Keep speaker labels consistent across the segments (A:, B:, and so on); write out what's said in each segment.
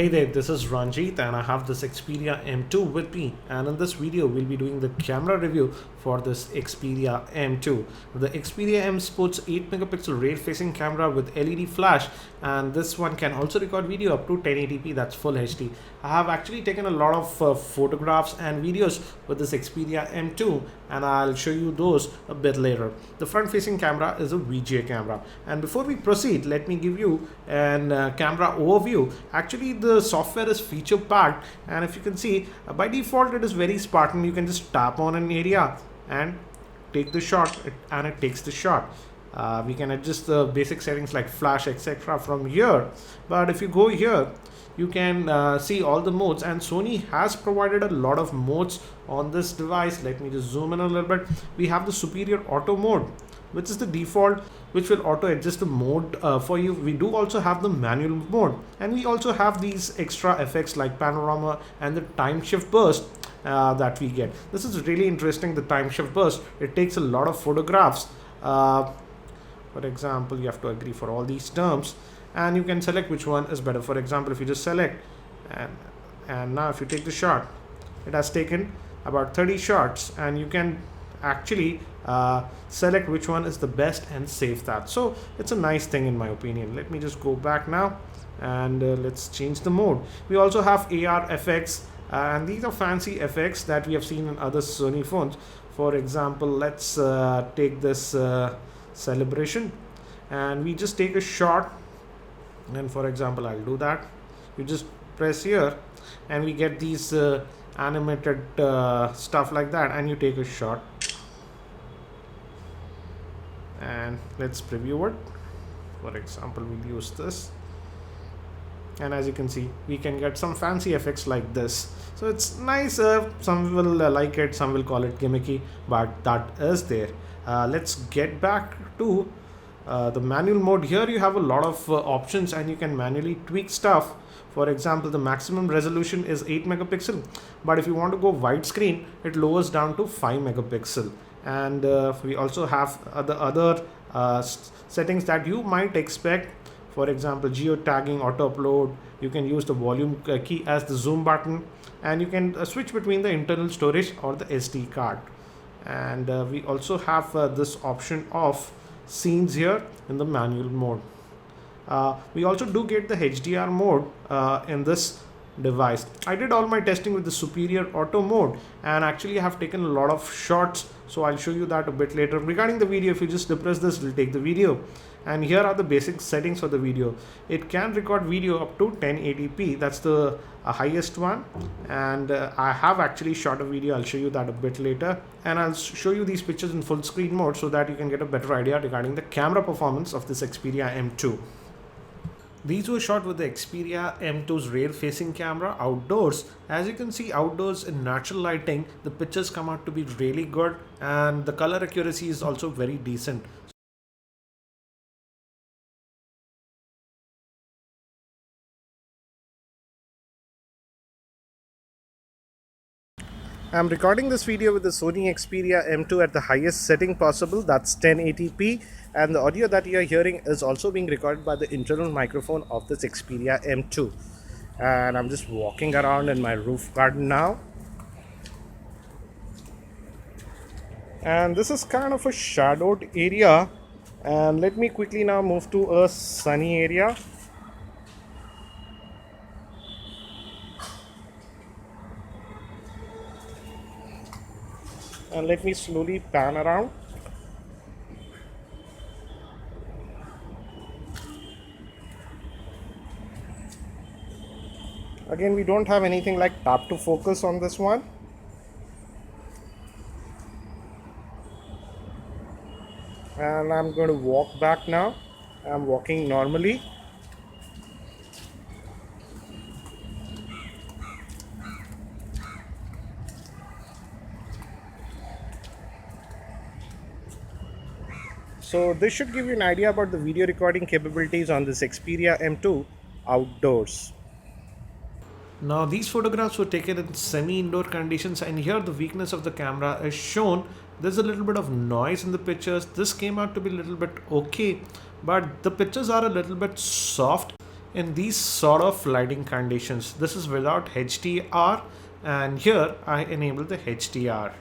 A: Hey there, this is Ranjit and I have this Xperia M2 with me, and in this video we'll be doing the camera review for this Xperia M2. The Xperia M sports 8 megapixel rear facing camera with LED flash, and this one can also record video up to 1080p, that's full HD. I have actually taken a lot of photographs and videos with this Xperia M2 and I'll show you those a bit later. The front facing camera is a VGA camera, and before we proceed let me give you an camera overview. Actually the software is feature packed, and if you can see by default it is very Spartan. You can just tap on an area and take the shot and it takes the shot. We can adjust the basic settings like flash etc from here, but if you go here you can see all the modes, and Sony has provided a lot of modes on this device. Let me just zoom in a little bit. We have the superior auto mode, which is the default, which will auto adjust the mode for you. We do also have the manual mode, and we also have these extra effects like panorama and the time shift burst that we get. This is really interesting, the time shift burst. It takes a lot of photographs. For example, you have to agree for all these terms and you can select which one is better. For example, if you just select and now if you take the shot, it has taken about 30 shots, and you can actually select which one is the best and save that. So it's a nice thing in my opinion. Let me just go back now and let's change the mode. We also have AR effects, and these are fancy effects that we have seen in other Sony phones. For example, let's take this celebration and we just take a shot, and for example I'll do that. You just press here and we get these animated stuff like that, and you take a shot and let's preview it. For example, we'll use this, and as you can see we can get some fancy effects like this. So it's nice. Some will like it, some will call it gimmicky, but that is there. Let's get back to the manual mode. Here you have a lot of options and you can manually tweak stuff. For example, the maximum resolution is 8 megapixel, but if you want to go widescreen it lowers down to 5 megapixel. And we also have the other settings that you might expect. For example, geotagging, auto upload. You can use the volume key as the zoom button, and you can switch between the internal storage or the SD card. And we also have this option of scenes here in the manual mode. We also do get the HDR mode in this device. I did all my testing with the superior auto mode, and actually I have taken a lot of shots, so I'll show you that a bit later. Regarding the video, if you just depress this, it will take the video, and here are the basic settings for the video. It can record video up to 1080p, that's the highest one, and I have actually shot a video. I'll show you that a bit later, and I'll show you these pictures in full screen mode so that you can get a better idea regarding the camera performance of this Xperia M2. These were shot with the Xperia M2's rear facing camera outdoors. As you can see, outdoors in natural lighting the pictures come out to be really good, and the color accuracy is also very decent. I'm recording this video with the Sony Xperia M2 at the highest setting possible, that's 1080p, and the audio that you are hearing is also being recorded by the internal microphone of this Xperia M2. And I'm just walking around in my roof garden now. And this is kind of a shadowed area, and let me quickly now move to a sunny area. And let me slowly pan around. Again, we don't have anything like tap to focus on this one. And I'm going to walk back now. I'm walking normally. So this should give you an idea about the video recording capabilities on this Xperia M2 outdoors. Now these photographs were taken in semi-indoor conditions, and here the weakness of the camera is shown. There's a little bit of noise in the pictures. This came out to be a little bit okay, but the pictures are a little bit soft. in these sort of lighting conditions. This is without HDR, and here I enable the HDR.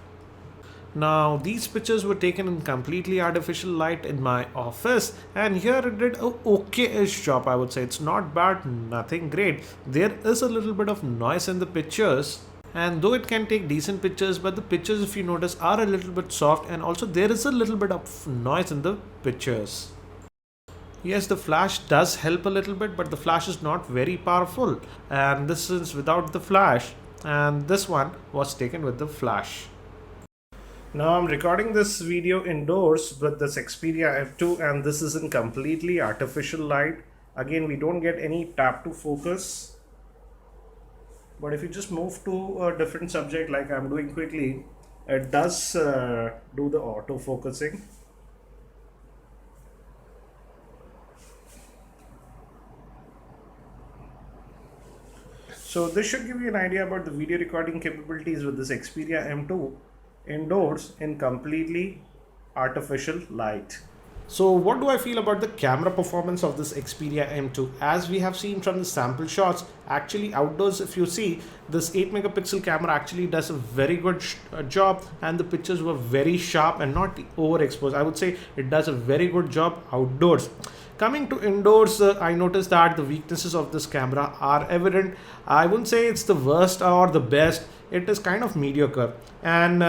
A: Now these pictures were taken in completely artificial light in my office, and here it did a okay-ish job. I would say it's not bad, nothing great. There is a little bit of noise in the pictures, and though it can take decent pictures, but the pictures, if you notice, are a little bit soft, and also there is a little bit of noise in the pictures. Yes, the flash does help a little bit, but the flash is not very powerful, and this is without the flash, and this one was taken with the flash. Now I'm recording this video indoors with this Xperia M2, and this is in completely artificial light. Again, we don't get any tap to focus, but if you just move to a different subject like I'm doing quickly, it does do the auto focusing. So this should give you an idea about the video recording capabilities with this Xperia M2 indoors in completely artificial light. So what do I feel about the camera performance of this Xperia M2? As we have seen from the sample shots, actually outdoors, if you see, this 8 megapixel camera actually does a very good job, and the pictures were very sharp and not overexposed. I would say it does a very good job outdoors. Coming to indoors, I noticed that the weaknesses of this camera are evident. I wouldn't say it's the worst or the best. It is kind of mediocre, and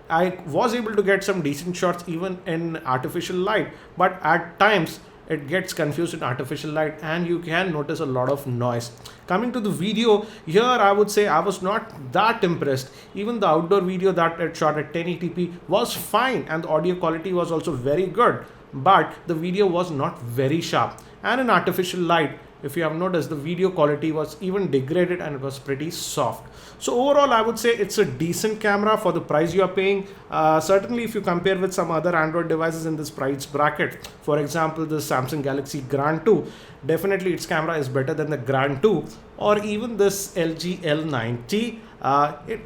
A: I was able to get some decent shots even in artificial light, but at times it gets confused in artificial light and you can notice a lot of noise. Coming to the video, here I would say I was not that impressed. Even the outdoor video that it shot at 1080p was fine, and the audio quality was also very good, but the video was not very sharp, and in artificial light, if you have noticed, the video quality was even degraded and it was pretty soft. So overall, I would say it's a decent camera for the price you are paying. Certainly, if you compare with some other Android devices in this price bracket, for example, the Samsung Galaxy Grand 2, definitely its camera is better than the Grand 2, or even this LG L90.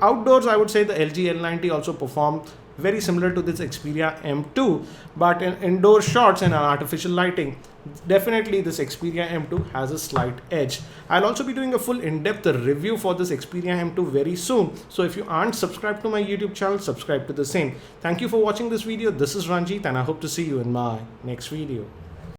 A: Outdoors, I would say the LG L90 also performed very similar to this Xperia M2, but in indoor shots and artificial lighting, definitely this Xperia M2 has a slight edge. I'll also be doing a full in-depth review for this Xperia M2 very soon, so if you aren't subscribed to my YouTube channel, subscribe to the same. Thank you for watching this video. This is Ranjit, and I hope to see you in my next video.